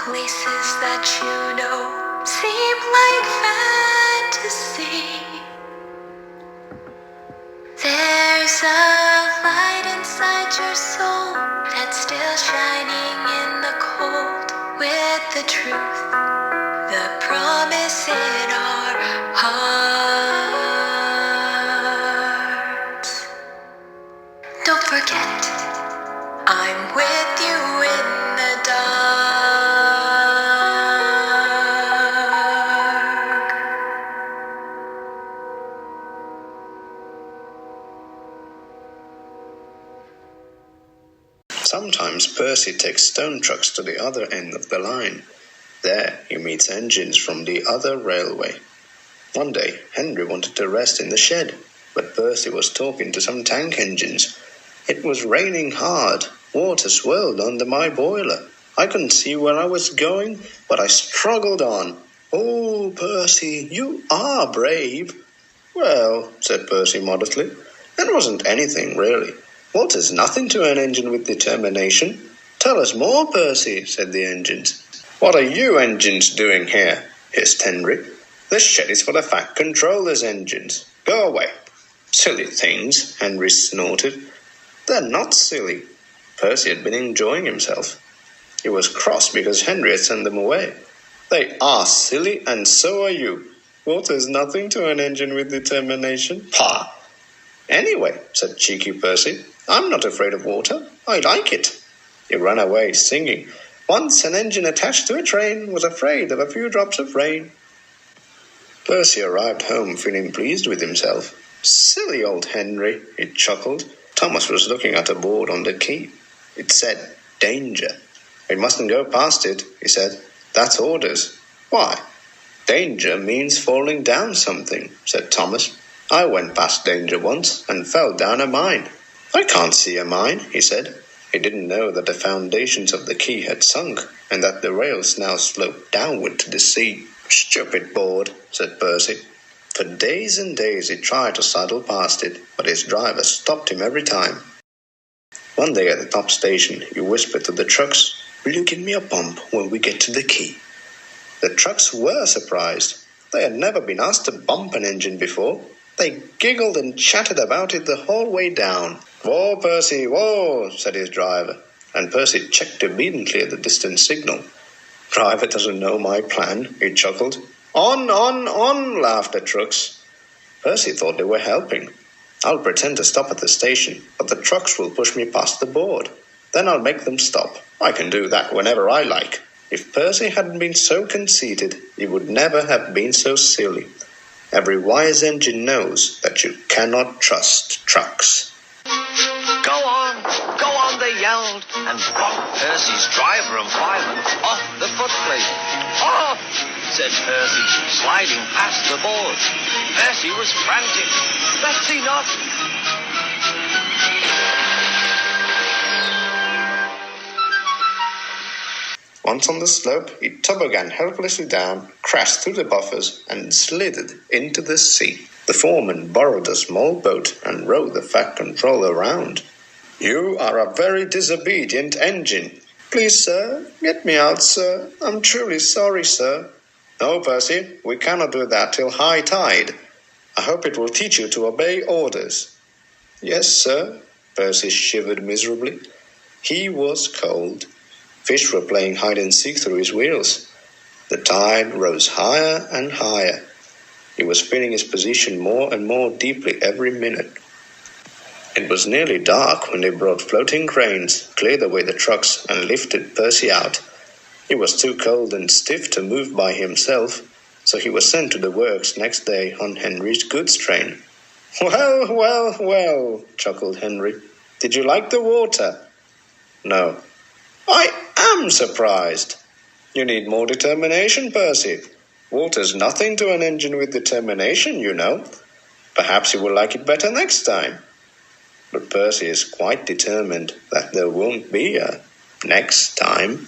places that you know seem like fantasy. There's a light inside your soul that's still shining in the cold, with the truth, the promise in our hearts. Don't forget, I'm with you in the dark. Sometimes Percy takes stone trucks to the other end of the line. There he meets engines from the other railway. One day Henry wanted to rest in the shed, but Percy was talking to some tank engines. It was raining hard. Water swirled under my boiler. I couldn't see where I was going, but I struggled on. "Oh, Percy, you are brave." "Well," said Percy modestly, "it wasn't anything, really. Water's nothing to an engine with determination." "Tell us more, Percy," said the engines. "What are you engines doing here?" hissed Henry. "This shed is for the Fat Controller's engines. Go away." "Silly things," Henry snorted. "They're not silly." Percy had been enjoying himself. He was cross because Henry had sent them away. "They are silly, and so are you. Water's nothing to an engine with determination." "Pah!" "Anyway," said cheeky Percy, "I'm not afraid of water. I like it." He ran away singing, "Once an engine attached to a train was afraid of a few drops of rain." Percy arrived home feeling pleased with himself. "Silly old Henry," he chuckled. Thomas was looking at a board on the key. It said, "Danger." "We mustn't go past it," he said. "That's orders." "Why?" "Danger means falling down something," said Thomas. "I went past danger once and fell down a mine." "I can't see a mine," he said. He didn't know that the foundations of the quay had sunk and that the rails now sloped downward to the sea. "Stupid board," said Percy. For days and days he tried to sidle past it, but his driver stopped him every time. One day at the top station, he whispered to the trucks, "Will you give me a bump when we get to the quay?" The trucks were surprised. They had never been asked to bump an engine before. They giggled and chatted about it the whole way down. "Whoa, Percy, whoa," said his driver, and Percy checked obediently at the distant signal. "Driver doesn't know my plan," he chuckled. On, laughed the trucks. Percy thought they were helping. "I'll pretend to stop at the station, but the trucks will push me past the board. Then I'll make them stop. I can do that whenever I like." If Percy hadn't been so conceited, he would never have been so silly. Every wise engine knows that you cannot trust trucks. Go on, they yelled, and bumped Percy's driver and fireman off the footplate. "Off!" said Percy, sliding past the board. Percy was frantic. "That's he not?" Once on the slope, he tobogganed helplessly down, crashed through the buffers, and slithered into the sea. The foreman borrowed a small boat and rowed the Fat Controller round. "You are a very disobedient engine." "Please, sir, get me out, sir. I'm truly sorry, sir." "No, Percy, we cannot do that till high tide. I hope it will teach you to obey orders." "Yes, sir." Percy shivered miserably. He was cold. Fish were playing hide-and-seek through his wheels. The tide rose higher and higher. He was feeling his position more and more deeply every minute. It was nearly dark when they brought floating cranes, cleared away the trucks, and lifted Percy out. He was too cold and stiff to move by himself, so he was sent to the works next day on Henry's goods train. Well, chuckled Henry. "Did you like the water?" "No." "I am surprised. You need more determination, Percy. Water's nothing to an engine with determination, you know. Perhaps you will like it better next time." But Percy is quite determined that there won't be a next time.